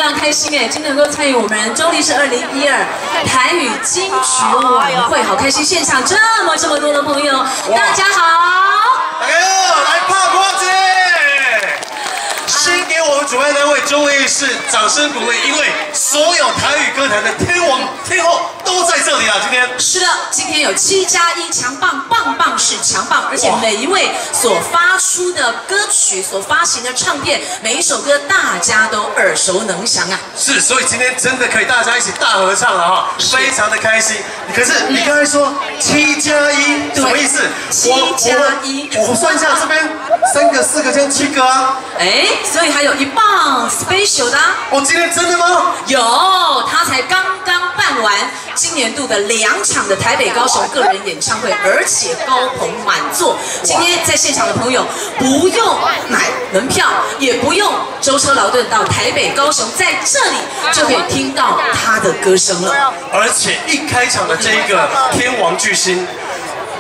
常开心哎，今天能够参与我们中立市2012台语金曲晚会，好开心！现场这么多的朋友，大家好！大家好，来拍瓜子！先给我们主办单位中立市掌声鼓励，因为所有台语歌坛的天王天后都在这里啊！今天是的，今天有7+1强棒，棒棒是强棒，而且每一位所发出的歌曲、所发行的唱片，每一首歌大家都耳熟能详啊！是，所以今天真的可以大家一起大合唱了哈，非常的开心。可是你刚才说7+1什么意思？7+1，我算一下，这边3个、4个，这样7个啊。哎，所以还有一棒 special 的啊。哦，今天真的吗？有，他才刚办完今年度的2场的台北、高雄个人演唱会，而且高朋满座。今天在现场的朋友不用买门票，也不用舟车劳顿到台北、高雄，在这里就可以听到他的歌声了。而且一开场的这一个天王巨星，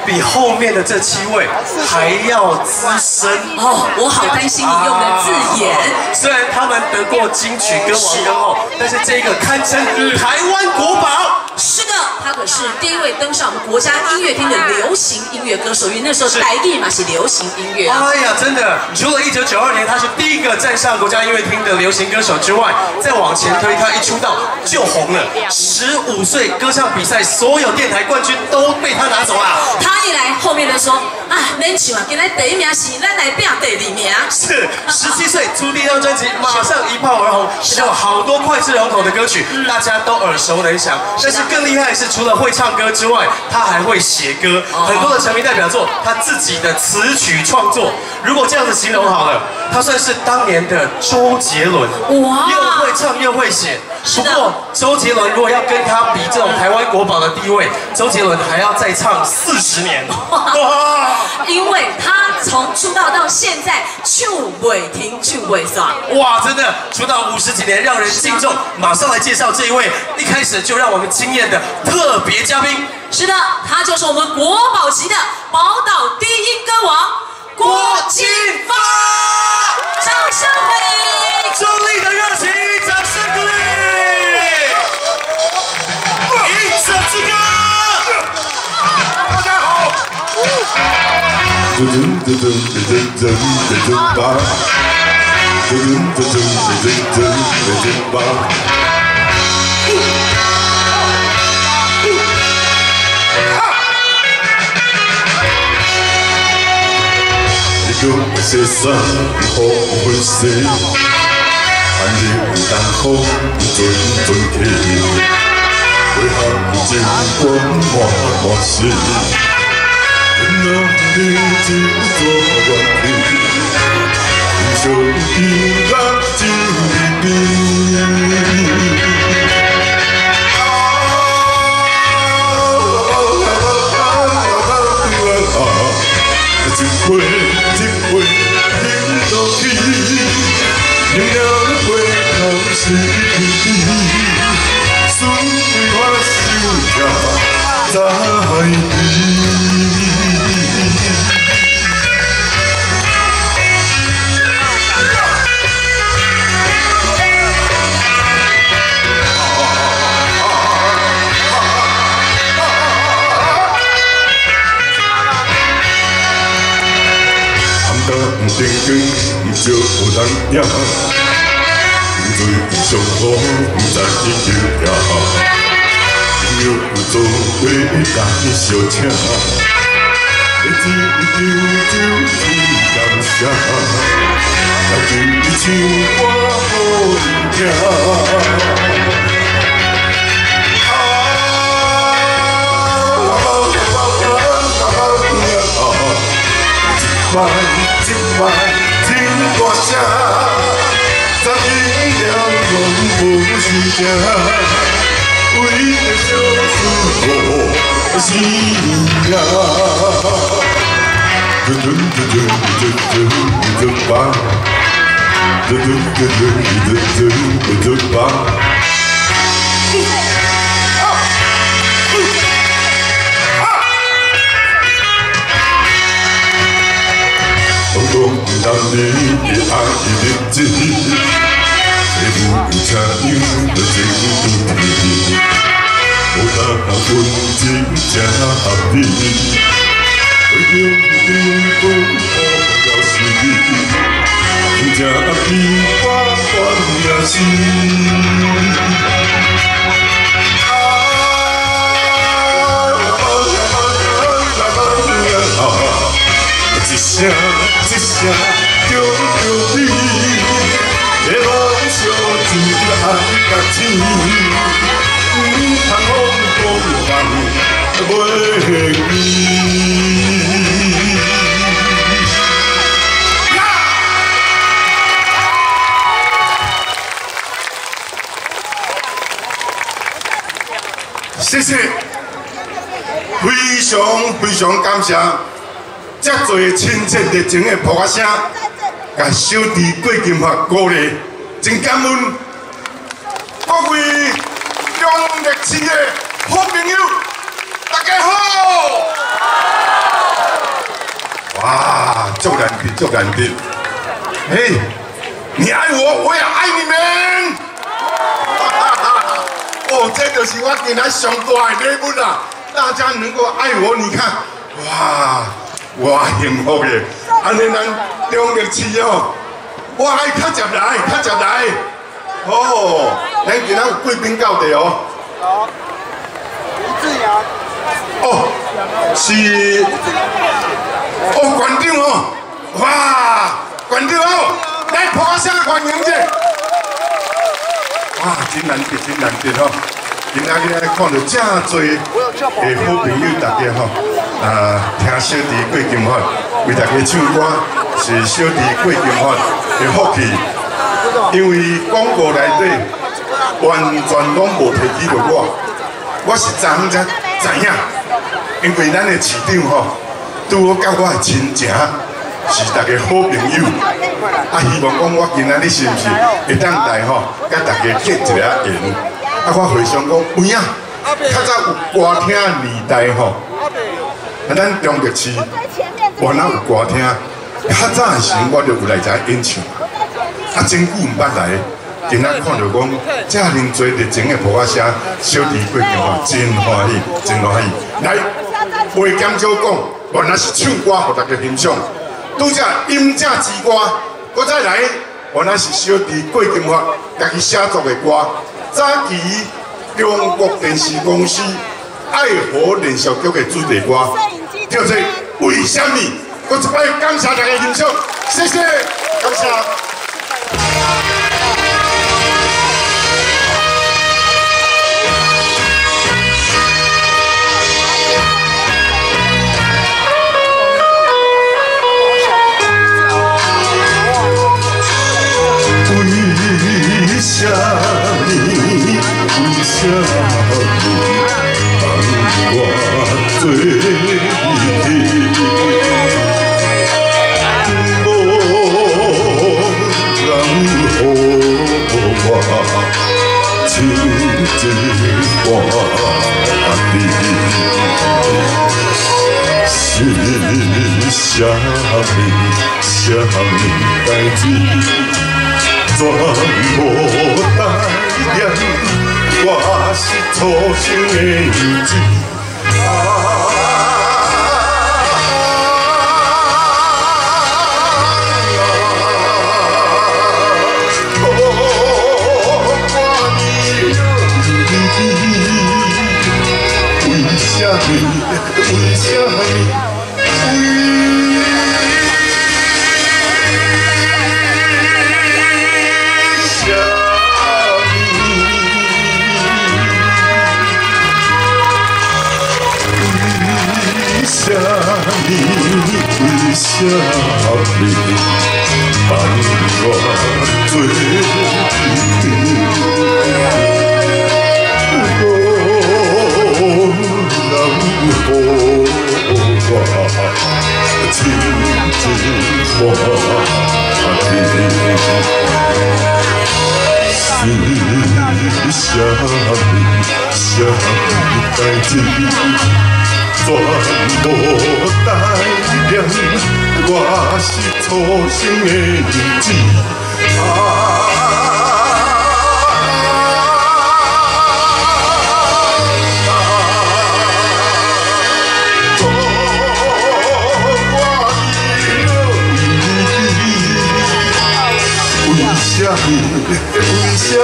比后面的这7位还要资深哦，我好担心你用的字眼。虽然他们得过金曲歌王歌后，但是这个堪称台湾国宝。是的，他可是第一位登上我们国家音乐厅的流行音乐歌手，因为那时候台语嘛是流行音乐。哎呀，真的，除了1992年他是第一个站上国家音乐厅的流行歌手之外，再往前推，他一出道就红了。15岁歌唱比赛，所有电台冠军都被他拿走了。他一来，后面的说啊，免唱啊，今天第1名是咱来拼第2名。是17岁出第一张专辑，马上一炮而红，有好多脍炙人口的歌曲，大家都耳熟能详。但是更厉害的是，除了会唱歌之外，他还会写歌，很多的成名代表作，他自己的词曲创作。如果这样子形容好了，他算是当年的周杰伦，哇，又会唱又会写。不过周杰伦如果要跟他比这种台湾国宝的地位，周杰伦还要再唱40年。哇！因为他从出道到现在，唱未停，唱未散。哇，真的出道50几年，让人敬重。马上来介绍这一位，一开始就让我们惊艳的特别嘉宾。是的，他就是我们国宝级的宝岛低音歌王郭金发，掌声欢迎！中立的热情，掌声鼓励！一首之歌，大家好。세상 허물세 한지 땅콩 쫀쫀해 왜 한지光华华是那你只做关系就应该就你一回一回听到起，明了回头是你，顺为我心跳在你。定根就有人赢，水上好不知去游呀，朋友做伙来相请，日子就感谢，来一唱我好听。一晚听大声，十一点阮无时间，为了小事过心呀。嘟嘟嘟嘟嘟嘟嘟嘟吧，嘟嘟嘟嘟嘟嘟嘟吧。当你的爱的日子，谁不曾份情正美，为着你讲了是，情正美我也是。一声一声叫着你，在梦想一暗甲醒，唔通讲讲袂记。谢谢，非常感谢。遮侪亲切热情的呼声，甲小弟郭金发鼓励，真感恩各位中立市的好朋友，大家好！哇，足难得，足难得！嘿，你爱我，我也爱你们！哦，这就是我今仔上大的礼物啦！大家能够爱我，你看，哇！我幸福嘅，安尼咱中立市哦，我爱较接来，较接来。哦，咱今仔有贵宾到地哦。吴志阳。哦，是。哦，馆长哦，哇，馆长哦，来拍声欢迎者。哇，真难得，真难得哦。今仔日看到真侪诶好朋友，大家吼，听小弟郭金发为大家唱歌，是小弟郭金发的福气。因为广告内底完全拢无提起着我是昨昏才知影，因为咱的市长吼，拄好甲我的亲情是大家好朋友，希望讲我今仔日是毋是会当来吼，甲大家结一个缘。我回想讲，有影，较早有歌厅年代吼，咱中立市原来有歌厅，较早的时我就有来遮演唱，真久毋捌来，今仔看到讲遮尔多热情的呼声，小弟过金发真欢喜，真欢喜。来，袂减少讲，原来是唱歌，互大家欣赏。拄则音正之歌，搁再来，原来是小弟过金发家己写作的歌。早期中国电视公司爱河连续剧的主题歌，叫做《为什么》。我一摆感谢大家欣赏，谢谢，感谢。为什么？为什么放我做你？无人予我亲情看你，是什么代志？全无代念，我是初生的幼稚。为什么？为什么？为什么放我做你？什么代志？全无代念，我是初生的幼稚。什么？为什么？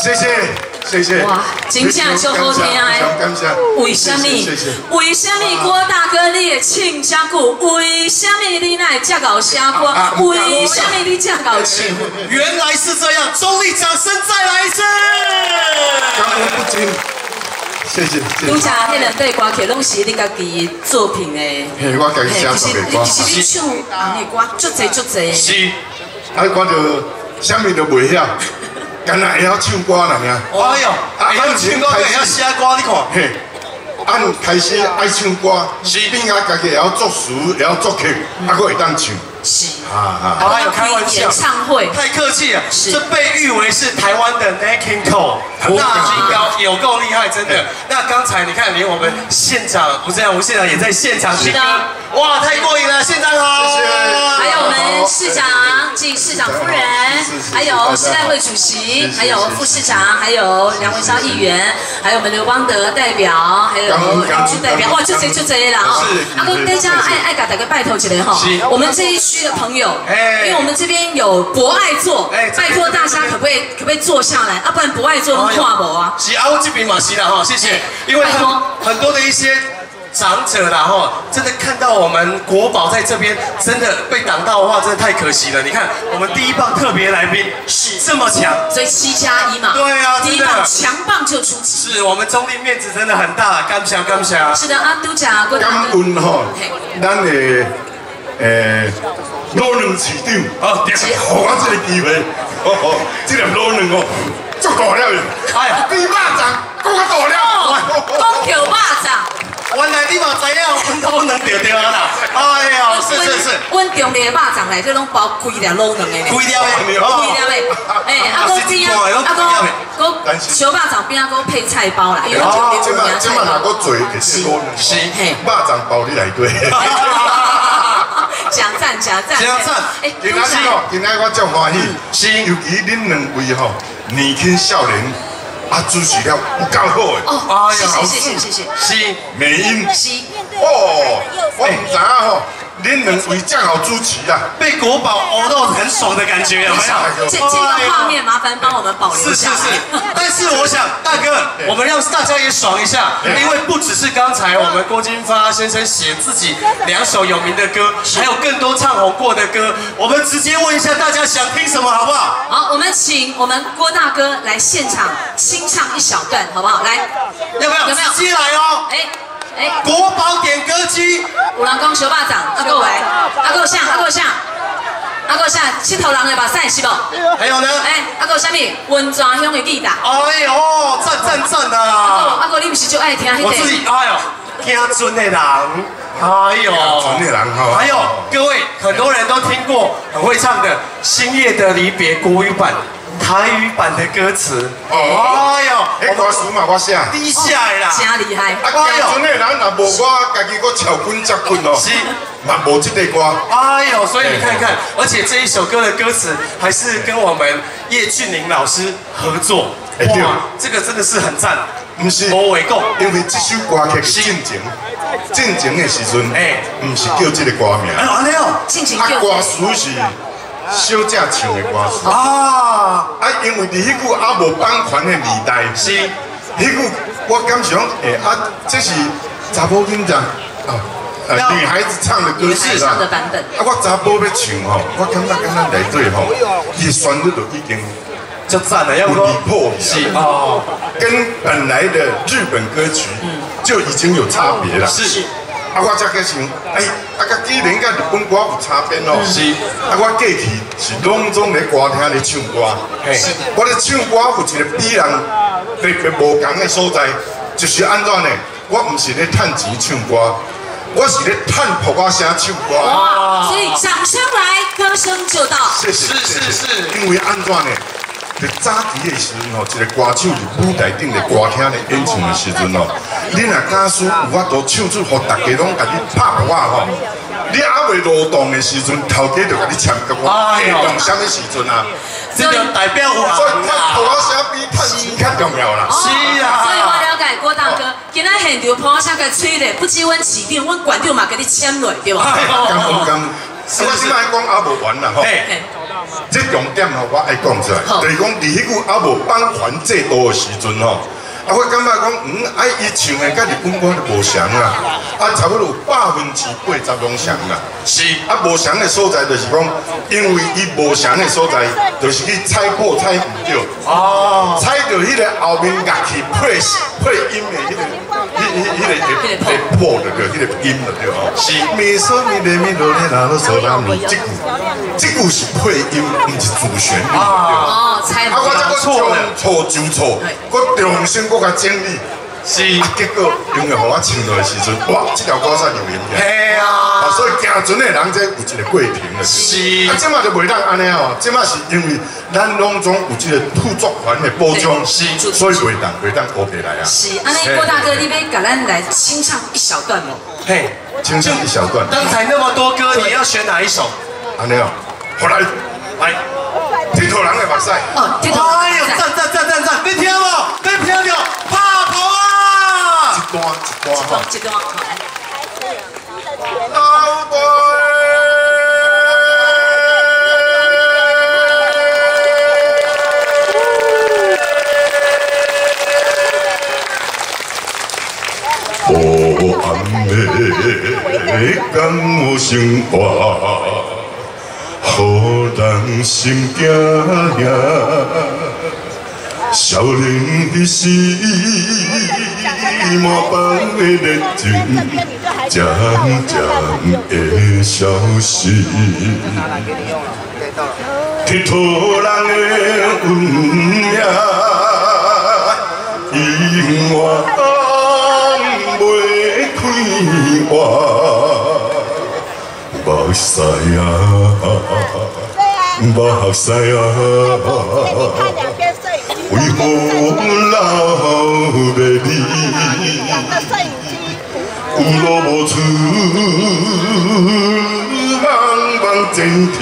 谢谢，谢谢。哇，真正足好听的。感谢。为什么？为什么郭大哥你会唱这久？为什么你乃这搞写歌？为什么你这搞唱？原来是这样，钟力掌声再来一次。感恩不尽。谢谢。拄则迄两对歌曲拢是你家己作品的。嘿，我家己写作的歌。其实你唱红的歌足侪足侪。是。啊，我就啥物都袂晓。干那会晓唱歌啦，尔。哎呦，会晓唱歌，会晓写歌，你看。嘿，按开始爱唱歌，变啊，家己会晓作词，会晓作曲，啊，佫会当唱。是。还有开玩笑，演唱会太客气了。这被誉为是台湾的 Nat King Cole， 大金高，有够厉害，真的。那刚才你看，连我们县长吴镇阳吴县长也在现场听歌，哇，太过瘾了，县长好。谢谢。还有我们市长及市长夫人，还有市代会主席，还有副市长，还有梁文超议员，还有我们刘邦德代表，还有杨军代表，哇，就这啦哦。阿公大家爱甲大家拜托一下哈，我们这一区的朋友，因为我们这边有博爱座，拜托大家可不可以坐下来，啊，不然博爱座都看不啊。是啊，我这边嘛是啦哈，谢谢，因为很多的一些。长者啦哈，真的看到我们国宝在这边，真的被挡到的话，真的太可惜了。你看，我们第一棒特别来宾是这么强，所以7+1嘛。对啊，第一棒强棒就出击。是我们中立面子真的很大，感谢。是的，啊，都讲过。感恩吼，咱的老两市长哦，给我这个机会，这粒老两哦，足大了哟。哎，比肉粽更大了。讲叫肉粽。原来你嘛知影，阮都能钓到啦！哎呀，是。阮中立的肉粽内底拢包规粒老两的。规粒的，哎，啊，搁边啊，搁小肉粽边啊，搁配菜包啦，因为这嘛若搁做，就是老两。是，肉粽包你内底。奖赞。哎，今仔我足欢喜，尤其恁两位吼，年轻少年。啊，主持了有够好诶！哦，谢谢。是美音。是。哦，我唔知影吼，恁两位这样好主持啊，被国宝熬到很爽的感觉，有没有？这个画面麻烦帮我们保留下来。是。但是我想，大哥，我们让大家也爽一下，因为不只是刚才我们郭金发先生写自己2首有名的歌，还有更多唱红过的歌。我们直接问一下大家想听什么，好不好？好，我们请我们郭大哥来现场清唱一小段，好不好？来，有没有？直接来哦！国宝点歌机，有人讲小肉粽，啊个来，啊个啥？七头人的目屎是不？还有呢？啊个啥物？温泉乡的记达。哎呦，赞啊！啊个你不是就爱听迄个？我自己听准的人，准的人哈。还有各位，很多人都听过很会唱的《星夜的离别》国语版。台语版的歌词，哎呦，歌词嘛我写，你写的啦，真厉害。啊，姜准的人若无我家己个超滚接滚哦，是，嘛无这个歌。哎呦，所以你看看，而且这一首歌的歌词还是跟我们叶俊麟老师合作，哇，这个真的是很赞。不是，无话讲，因为这首歌曲是进前的时阵，不是叫这个歌名。安尼哦，歌词是。小姐唱的歌词因为伫迄句无版权的年代，是迄句我感想，这是查甫囡仔女孩子唱的歌词啦。我查甫要唱吼，我感觉跟咱内底吼，伊旋律就已经就赞了，要不破是跟本来的日本歌曲就已经有差别了。是。我才去想，甲既然甲日本歌有差别哦，是。我过去是拢总咧歌厅咧唱歌，是。我咧唱歌有一个比人特别无同的所在，就是安怎呢？我唔是咧趁钱唱歌，我是咧趁噗仔声唱歌。哇！所以掌声来，歌声就到。是。因为安怎呢？伫早期的时阵吼，一个歌手伫舞台顶的歌厅咧演唱的时阵吼，你若假使有法度唱出，互大家拢甲你拍我吼，你还未劳动的时阵，头家就甲你签约，活动什么时阵啊？这就代表我，所以拍歌声比趁钱较重要啦。是啊。所以我了解郭大哥，今仔现场拍声个吹咧，不止阮市长，阮馆长嘛给你签落，对吧？刚，我即摆讲还无完啦吼。这重点吼，我爱讲出来，就是讲伫迄句还无帮还制度的时阵吼，我感觉讲，伊唱的甲日本歌就无相啊，差不多80%-80%拢相啦。是，无相的所在就是讲，因为伊无相的所在，就是去踩破踩唔着，踩着迄个后面乐器配音的迄个破的对，迄个音的对哦。是，咪嗦咪来咪哆来啦哆嗦啦咪，这句是配音，唔是主旋律对。猜我这个错就错，我重新我甲整理。是，结果因为互我唱落的时阵，哇，这条歌煞有灵气。嘿啊！所以行船的人这有一个过程的。是。即马就袂当安尼哦，即马是因为咱拢总有一个著作权的保障，是，所以袂当学起来啊。是，安尼郭大哥，你要甲咱来清唱一小段咯。嘿，清唱一小段。刚才那么多歌，你要选哪一首？安尼哦，好来，铁头人的目屎。哦，铁头。哎呦，赞！你听无？你听着，拍头啊！一段，好。老爸。黑暗的感冒生活，予人心惊惊。少年的时，满腹的热情，渐会消失。铁头人的温影，永远袂开我。目屎啊，目屎啊！为何老要你？有路无处，茫前程，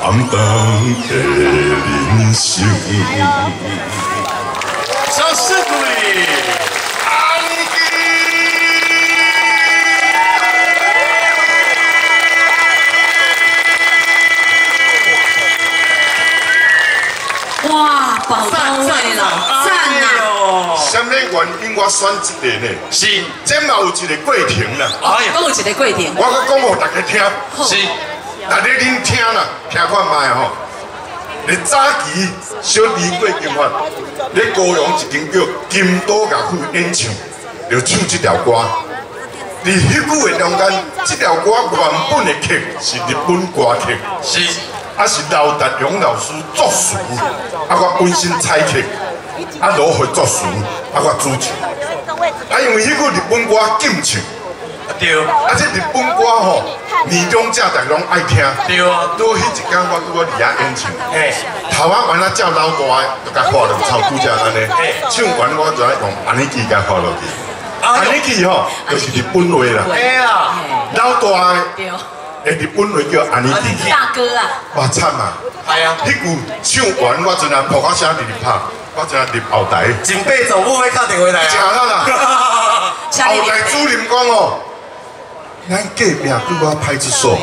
暗淡的人生。小师傅。哇，宝刀未老，赞呐！什么原因我选这个呢？是，这嘛有一个过程啦。哎，讲有一个过程。我搁讲互大家听。是，大家恁听啦，听看卖吼。你早期小李桂金发，咧高雄一间叫金都乐府演唱，就唱这条歌。伫迄句的中间，这条歌原本的曲是日本歌曲。是。是刘达荣老师作词，我本身采曲，罗会作词，我主唱。因为迄个日本歌禁唱，对。这日本歌吼，年中正大拢爱听，对。到迄一天我伫遐演唱，头完了叫老大就甲画落草拄只安尼，唱完我就用安尼记甲画落去，安尼记吼就是日本话啦。对啊，老大。日本话叫安尼记，大哥啊！哇惨啊！系啊，迄句唱完我就拿扑克声直直拍，我就入后台。前辈总部会打电话来啊！正啦，后台主任讲哦，咱隔壁对我派出所，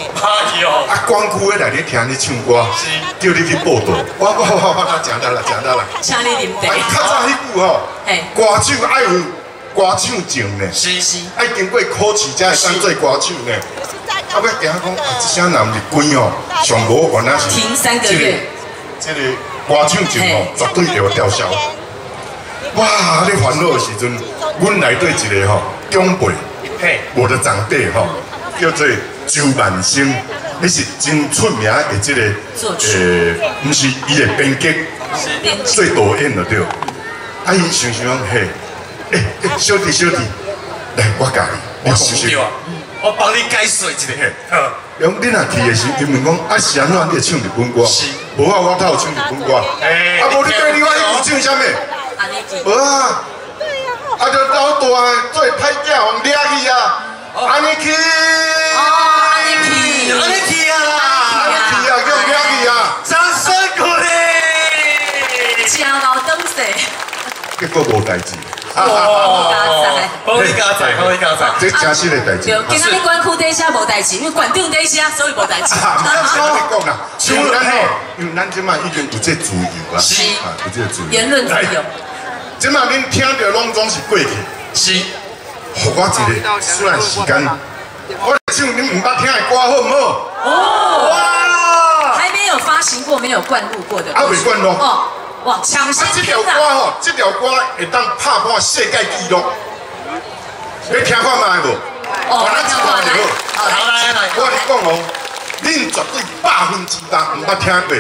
光区的来你听你唱歌，叫你去报道。我正得啦。请你啉茶。较早迄句吼，歌手爱有歌唱证呢，是，爱经过考试才会当做歌手呢。要惊讲这声男日本哦，上无原来是停3个月，这个歌唱证哦，绝对就会吊销。哇！咧烦恼的时阵，阮内底一个吼长辈，我的长辈吼，叫做周万生，你是真出名的这个不是伊的编剧，最导演了对。伊想嘿，小弟，来我教你，我想着啊。我帮你解说一下。用你若去的时，因为讲是安怎你会唱日本歌？是，无啊，我头有唱日本歌。啊，无你对另外有唱啥物？安尼记。无啊，啊就老大做歹囝，互掠去啊，安尼去。哦，安尼去，安尼去啊，安尼去啊，叫掠去啊。掌声鼓励。真老东西。结果无代志。哇！好你家仔，好你家仔，这真实的代志。对，今仔日管区底下无代志，因为馆长底下，所以无代志。啊，唔好讲啦，像咱吼，因为咱即马已经有这自由啦，是啊，有这自由。言论自由。即马恁听到拢总是过去，是，互我一个虽然时间，我唱恁唔捌听的歌好唔好？哦，哇！还没有发行过、没有灌录过的。啊，未灌录。哦，哇，抢先这条听到。歌吼，这条歌会当拍破世界纪录。你听看卖无？哦，来，来，我跟你讲哦，恁绝对100%唔捌听过。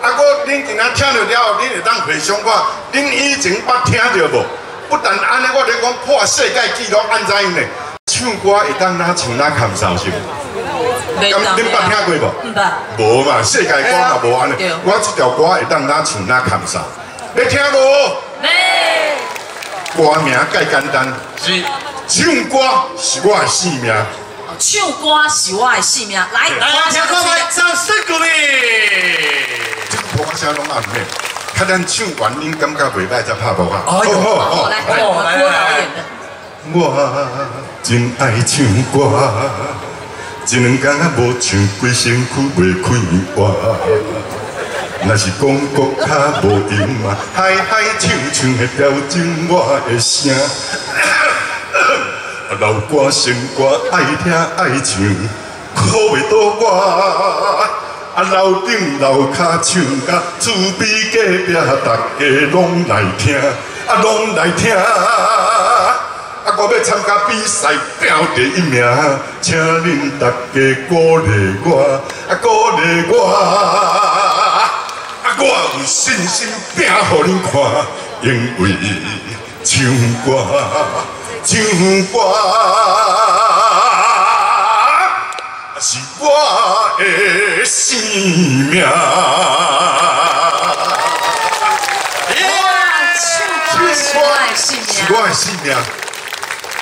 啊，我恁今仔听到了，恁会当回想看，恁以前捌听到无？不但安尼，我咧讲破世界纪录，安怎样呢？唱歌会当哪唱哪砍手是无？咁恁捌听过无？唔捌。无嘛，世界歌嘛无安尼。我这条歌会当哪唱哪砍手，你听无？没。歌名介简单，是。唱歌是我的性命。唱歌是我的性命。来，听看卖，掌声鼓励。这个播声拢暗咩？看咱唱完，恁感觉袂歹才拍播啊。好，来，郭导演的。我真爱唱歌，一两天无唱，规身躯袂开活。若是讲国较无用嘛，嗨嗨唱唱会调整我的声。老歌新歌爱听爱唱，可袂倒我。楼顶楼骹唱甲厝边隔壁，大家拢来听，拢来听。我要参加比赛，拼第一名，请恁大家鼓励我，鼓励我。我有信心拼互恁看，因为唱歌，唱歌是我的生命。是我的生命，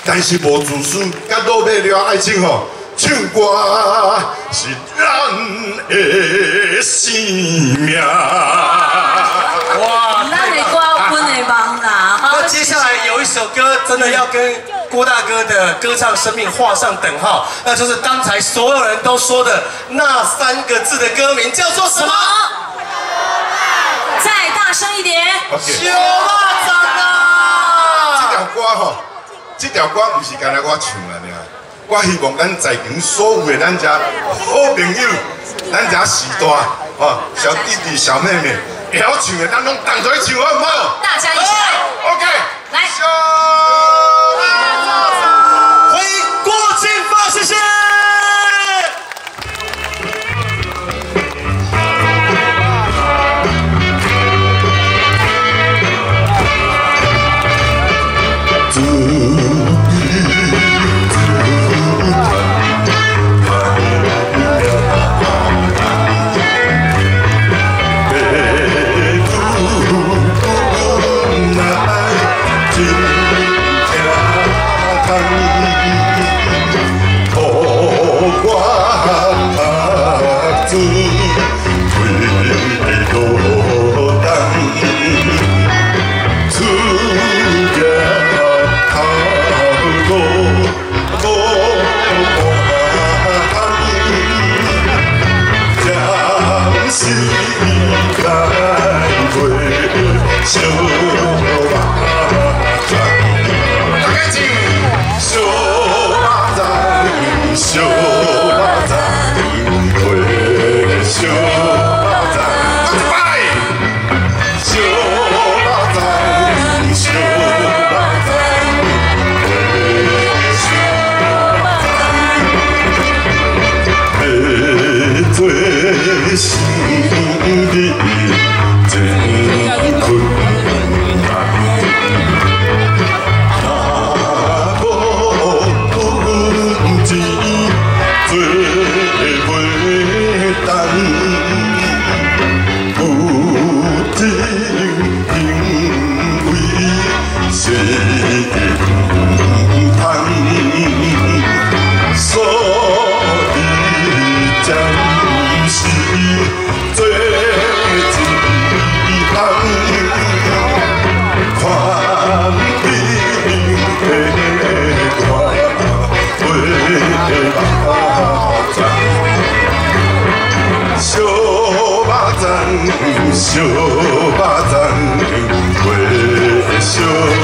但是无自私，甲努力了爱情吼，唱歌是咱的生命。哇，咱的歌阮的梦啦。那接下来有一首歌，真的要跟郭大哥的歌唱生命画上等号，那就是刚才所有人都说的那3个字的歌名，叫做什么？再大声一点。小蚂蚱啊！这条歌吼，这条歌不是干那我唱的尔，我希望咱在场所有的咱遮好朋友，咱遮时代哦，小弟弟小妹妹会晓唱的，咱拢同齐唱好唔好？大家一起来。OK，来。小蚂蚱，欢迎郭金发，谢谢。心里真困。做一人，看你的看，会目糜。小肉粽，会小肉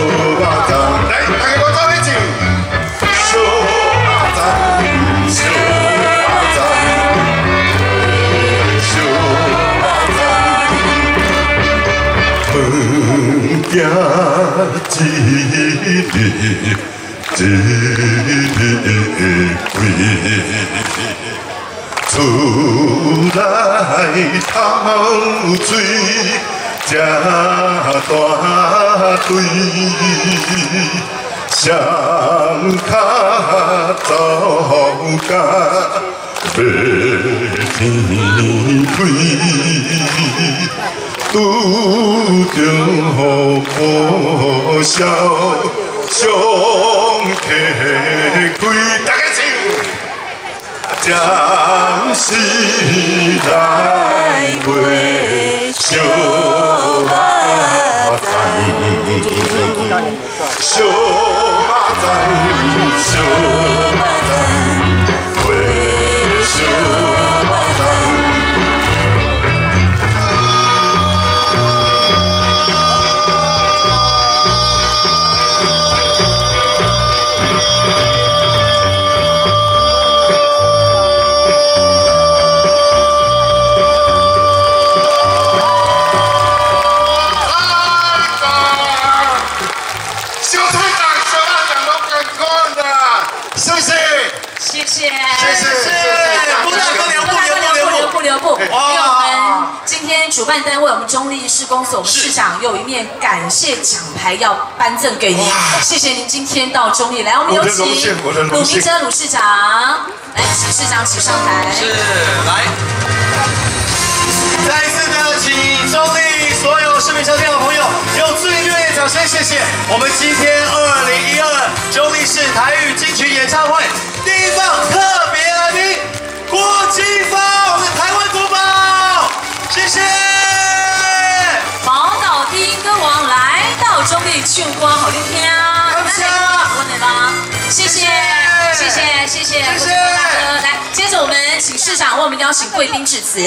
粽，来，大家我做伙唱。小肉粽，小肉粽，小肉粽，饭行一日一日归。厝内头水，这大堆，双脚走甲要天开，拄着雨破晓，上客开，大家唱。暂时来过小肉粽，小肉粽，小肉粽，过小肉粽。因为我们今天主办单位，我们中立市公所，我们市长有一面感谢奖牌要颁赠给您，谢谢您今天到中立来，我们有请鲁明哲鲁市长，来，请市长请上台。是，来，再一次的请中立所有市民收听的朋友用最热烈的掌声，谢谢我们今天2012中立市台语金曲演唱会第一放特别来宾郭金芳，我们的台湾国宝，谢谢。宝岛第一歌王来到中立唱歌，好听听，感谢，我的吗？谢谢，谢谢，谢谢，谢谢大哥。来，接着我们请市长为我们邀请贵宾致辞。